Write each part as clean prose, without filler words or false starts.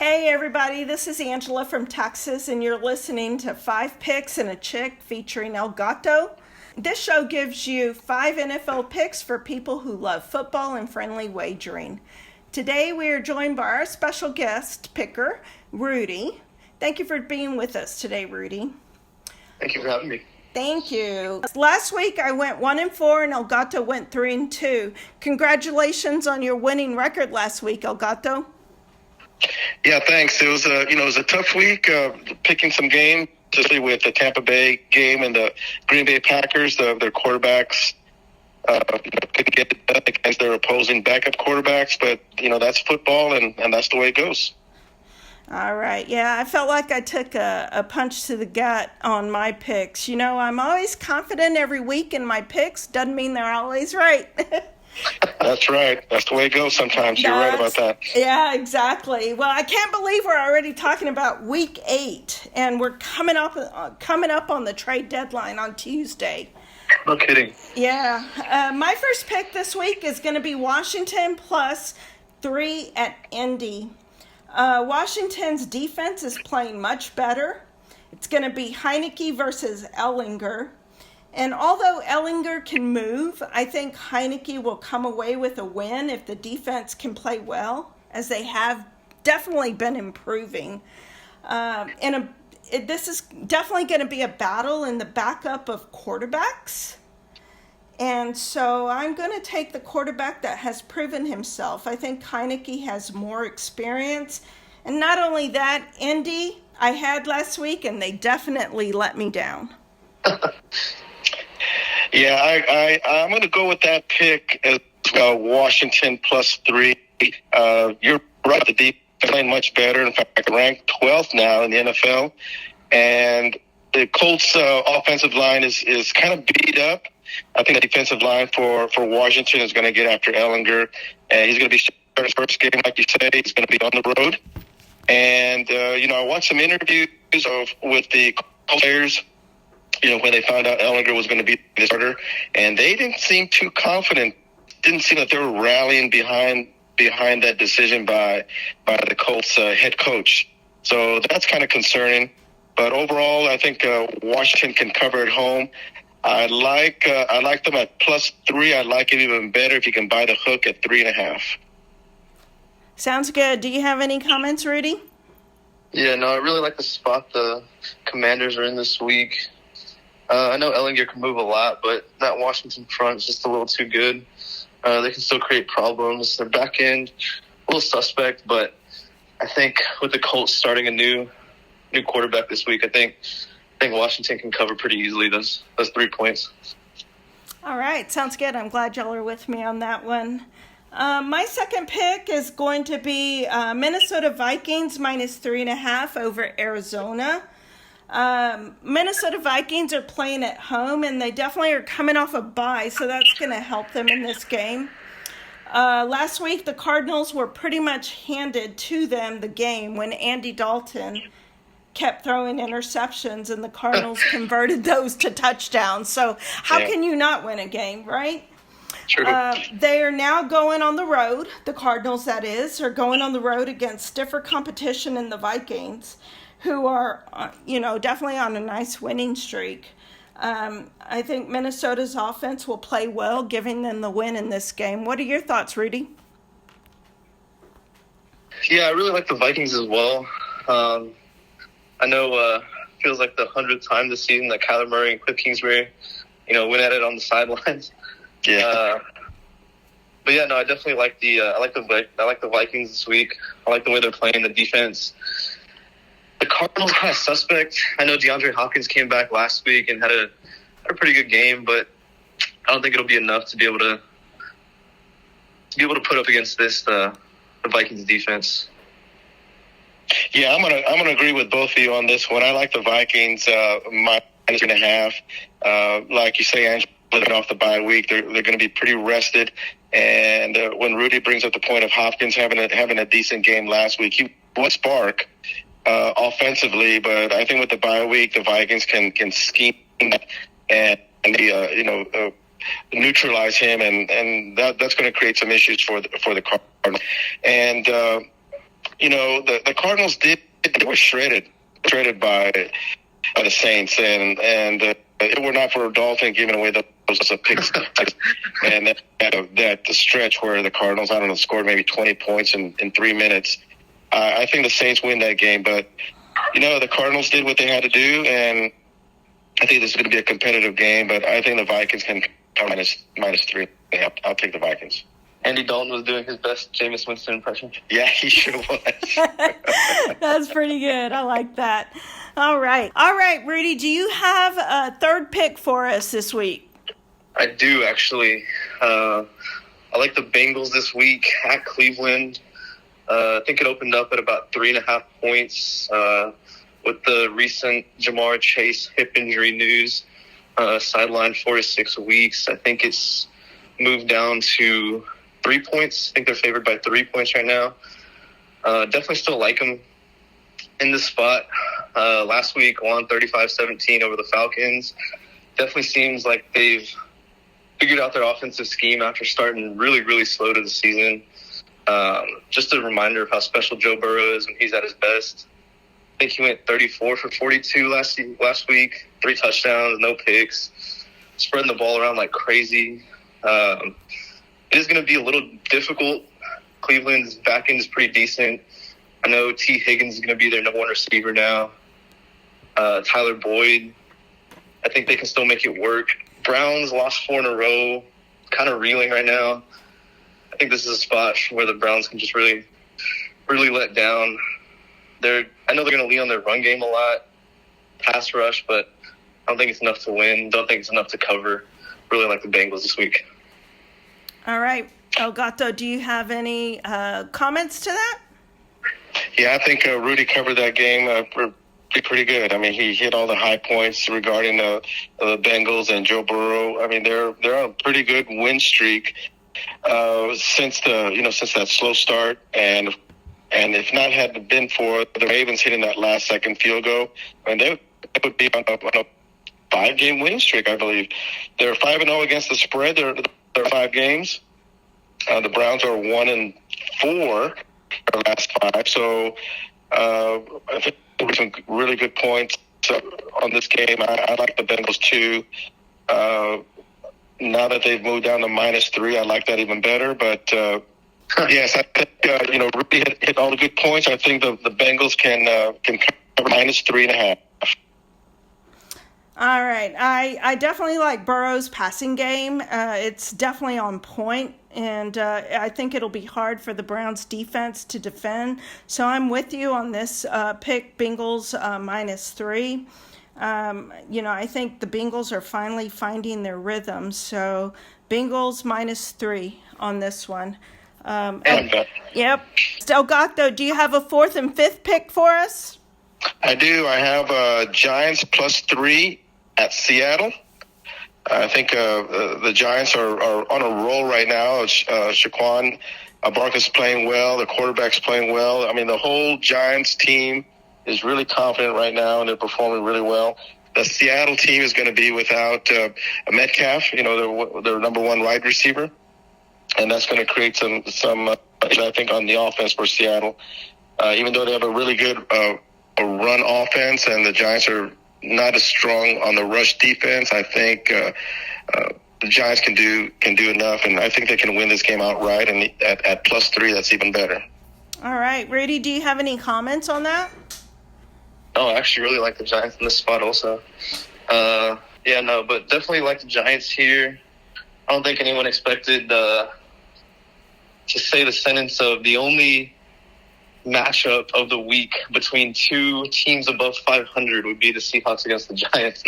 Hey everybody, this is Angela from Texas, and you're listening to 5 Picks and a Chick featuring El Gato. This show gives you 5 NFL picks for people who love football and friendly wagering. Today we are joined by our special guest picker, Rudy. Thank you for being with us today, Rudy. Thank you for having me. Thank you. Last week I went 1-4 and El Gato went 3-2. Congratulations on your winning record last week, El Gato. Yeah, thanks. It was a tough week picking some games, especially with the Tampa Bay game and the Green Bay Packers. Their quarterbacks couldn't get it done against their opposing backup quarterbacks, but that's football and that's the way it goes. All right. Yeah, I felt like I took a punch to the gut on my picks. I'm always confident every week in my picks. Doesn't mean they're always right. That's right. That's the way it goes sometimes. You're right about that. Yeah, exactly. Well, I can't believe we're already talking about week 8, and we're coming up on the trade deadline on Tuesday. No kidding. Yeah. My first pick this week is going to be Washington +3 at Indy. Washington's defense is playing much better. It's going to be Heineke versus Ehlinger. And although Ehlinger can move, I think Heineke will come away with a win if the defense can play well, as they have definitely been improving. This is definitely going to be a battle in the backup of quarterbacks. And so I'm going to take the quarterback that has proven himself. I think Heineke has more experience. And not only that, Indy I had last week, and they definitely let me down. Yeah, I'm going to go with that pick as well, Washington +3. You're right, the defense is playing much better. In fact, ranked 12th now in the NFL. And the Colts' offensive line is kind of beat up. I think the defensive line for Washington is going to get after Ehlinger. And he's going to be starting his first game, like you said. He's going to be on the road. And, I watched some interviews with the players, when they found out Ehlinger was going to be the starter. And they didn't seem too confident. Didn't seem that they were rallying behind that decision by the Colts head coach. So that's kind of concerning. But overall, I think Washington can cover at home. I like them at +3. I like it even better if you can buy the hook at 3.5. Sounds good. Do you have any comments, Rudy? Yeah, no, I really like the spot the Commanders are in this week. I know Ehlinger can move a lot, but that Washington front is just a little too good. They can still create problems. Their back end, a little suspect, but I think with the Colts starting a new quarterback this week, I think Washington can cover pretty easily those 3 points. All right, sounds good. I'm glad y'all are with me on that one. My second pick is going to be Minnesota Vikings -3.5 over Arizona. Minnesota Vikings are playing at home, and they definitely are coming off a bye, so that's going to help them in this game. Last week, the Cardinals were pretty much handed to them the game when Andy Dalton kept throwing interceptions, and the Cardinals converted those to touchdowns. So how can you not win a game, right? True. They are now going on the road. The Cardinals, that is, are going on the road against stiffer competition in the Vikings, who are, definitely on a nice winning streak. I think Minnesota's offense will play well, giving them the win in this game. What are your thoughts, Rudy? Yeah, I really like the Vikings as well. I know feels like the 100th time this season that Kyler Murray and Cliff Kingsbury, went at it on the sidelines. Yeah. But yeah, no, I definitely like I like the Vikings this week. I like the way they're playing the defense. The Cardinals kind of suspect. I know DeAndre Hopkins came back last week and had a pretty good game, but I don't think it'll be enough to be able to put up against the Vikings defense. Yeah, I'm gonna agree with both of you on this one. I like the Vikings -3.5. Like you say, Angela, living off the bye week, they're going to be pretty rested. And when Rudy brings up the point of Hopkins having a decent game last week, he was spark offensively, but I think with the bye week, the Vikings can scheme and neutralize him, and that's going to create some issues for the Cardinals. And the Cardinals they were shredded by the Saints, and if it were not for Dalton giving away those picks, and that the stretch where the Cardinals, I don't know, scored maybe 20 points in 3 minutes, I think the Saints win that game. But the Cardinals did what they had to do, and I think this is going to be a competitive game. But I think the Vikings can come -3. I'll take the Vikings. Andy Dalton was doing his best Jameis Winston impression. Yeah, he sure was. That's pretty good. I like that. All right, Rudy, do you have a third pick for us this week? I do, actually. I like the Bengals this week at Cleveland. I think it opened up at about 3.5 points with the recent Jamar Chase hip injury news. Sidelined 4 to 6 weeks. I think it's moved down to 3 points. I think they're favored by 3 points right now. Definitely still like them in this spot. Last week won 35-17 over the Falcons. Definitely seems like they've figured out their offensive scheme after starting really, really slow to the season. Just a reminder of how special Joe Burrow is when he's at his best. I think he went 34 for 42 last week, 3 touchdowns, no picks, spreading the ball around like crazy. It is going to be a little difficult. Cleveland's back end is pretty decent. I know T. Higgins is going to be their number 1 receiver now. Tyler Boyd, I think they can still make it work. Browns lost 4 in a row, kind of reeling right now. I think this is a spot where the Browns can just really, really let down. I know they're going to lean on their run game a lot, pass rush, but I don't think it's enough to win. Don't think it's enough to cover. Really like the Bengals this week. All right. Elgato, do you have any comments to that? Yeah, I think Rudy covered that game pretty good. I mean, he hit all the high points regarding the Bengals and Joe Burrow. I mean, they're on a pretty good win streak since that slow start, and if not had been for the Ravens hitting that last second field goal, and they would be on a 5-game winning streak, I believe. They're 5-0 against the spread. They're 5 games. The Browns are 1-4 their last 5. So I think there were some really good points on this game. I like the Bengals too. Now that they've moved down to -3, I like that even better. But yes, I think Rudy hit all the good points. I think the Bengals can cover -3.5. All right. I definitely like Burrow's passing game. It's definitely on point, and I think it'll be hard for the Browns defense to defend. So I'm with you on this pick, Bengals -3. I think the Bengals are finally finding their rhythm. So Bengals -3 on this one. Yep. Elgato, do you have a 4th and 5th pick for us? I do. I have Giants +3 at Seattle. I think the Giants are on a roll right now. Shaquan Barkley's playing well. The quarterback's playing well. I mean, the whole Giants team is really confident right now, and they're performing really well. The Seattle team is going to be without Metcalf, their number 1 wide receiver, and that's going to create some I think, on the offense for Seattle. Even though they have a really good a run offense, and the Giants are not as strong on the rush defense, I think the Giants can do enough, and I think they can win this game outright. And at +3, that's even better. All right, Rudy, do you have any comments on that? Oh, I actually really like the Giants in this spot also. But definitely like the Giants here. I don't think anyone expected to say the sentence of the only matchup of the week between 2 teams above 500 would be the Seahawks against the Giants.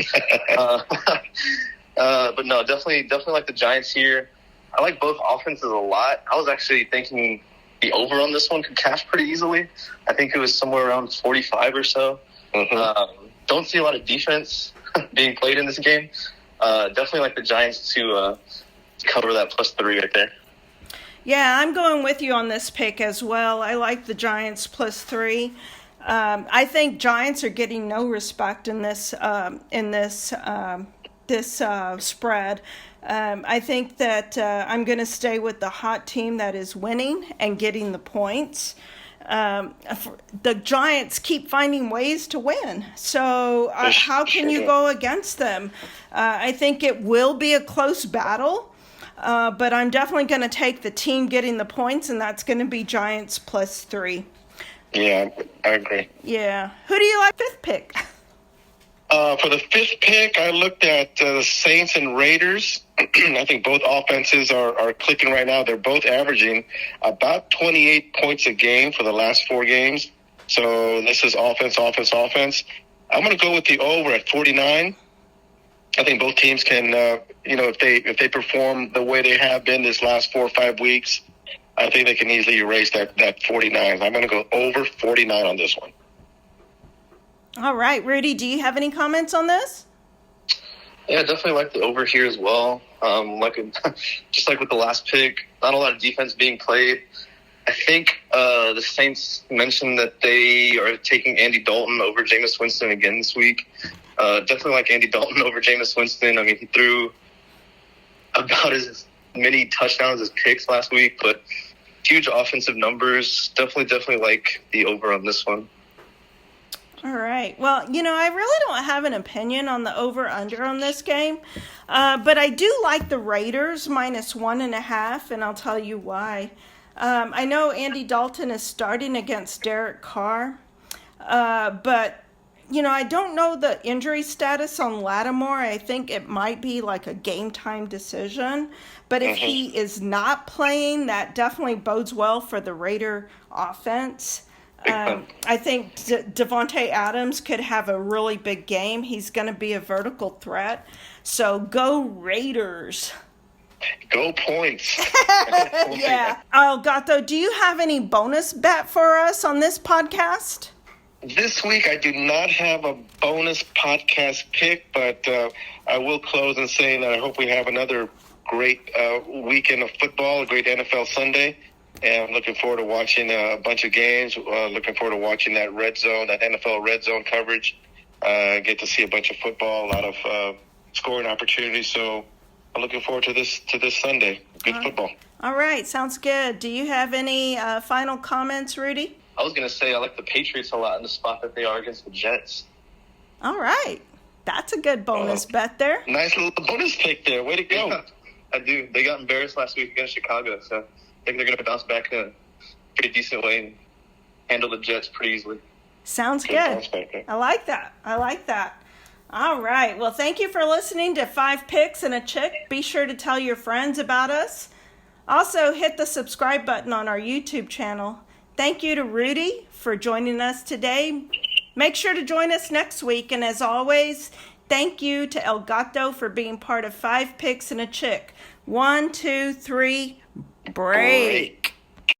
But no, definitely like the Giants here. I like both offenses a lot. I was actually thinking the over on this one could cash pretty easily. I think it was somewhere around 45 or so. Mm-hmm. Don't see a lot of defense being played in this game. Definitely like the Giants to cover that +3 right there. Yeah, I'm going with you on this pick as well. I like the Giants +3. I think Giants are getting no respect in this spread. I think that I'm going to stay with the hot team that is winning and getting the points. the Giants keep finding ways to win. So how can you go against them? I think it will be a close battle, but I'm definitely going to take the team getting the points, and that's going to be Giants +3. Yeah, I agree. Yeah. Who do you like fifth pick? For the fifth pick, I looked at the Saints and Raiders. I think both offenses are clicking right now. They're both averaging about 28 points a game for the last 4 games. So this is offense. I'm going to go with the over at 49. I think both teams can, if they perform the way they have been this last 4 or 5 weeks, I think they can easily erase that 49. I'm going to go over 49 on this one. All right, Rudy, do you have any comments on this? Yeah, definitely like the over here as well. Just like with the last pick, not a lot of defense being played. I think the Saints mentioned that they are taking Andy Dalton over Jameis Winston again this week. Definitely like Andy Dalton over Jameis Winston. I mean, he threw about as many touchdowns as picks last week, but huge offensive numbers. Definitely like the over on this one. All right. Well, I really don't have an opinion on the over-under on this game, but I do like the Raiders -1.5, and I'll tell you why. I know Andy Dalton is starting against Derek Carr, but, I don't know the injury status on Lattimore. I think it might be like a game-time decision, but if he is not playing, that definitely bodes well for the Raider offense. I think Devontae Adams could have a really big game. He's going to be a vertical threat. So go Raiders. Go points. Yeah. Gato, do you have any bonus bet for us on this podcast? This week, I do not have a bonus podcast pick, but I will close in saying that I hope we have another great weekend of football, a great NFL Sunday. And I'm looking forward to watching a bunch of games. Looking forward to watching that NFL red zone coverage. Get to see a bunch of football, a lot of scoring opportunities. So I'm looking forward to this Sunday. Good football. All right, sounds good. Do you have any final comments, Rudy? I was going to say I like the Patriots a lot in the spot that they are against the Jets. All right. That's a good bonus bet there. Nice little bonus pick there. Way to go. Yeah, I do. They got embarrassed last week against Chicago, so I think they're going to bounce back in a pretty decent way and handle the Jets pretty easily. Sounds good. I like that. All right. Well, thank you for listening to 5 Picks and a Chick. Be sure to tell your friends about us. Also, hit the subscribe button on our YouTube channel. Thank you to Rudy for joining us today. Make sure to join us next week. And as always, thank you to El Gato for being part of 5 Picks and a Chick. 1, 2, 3, break.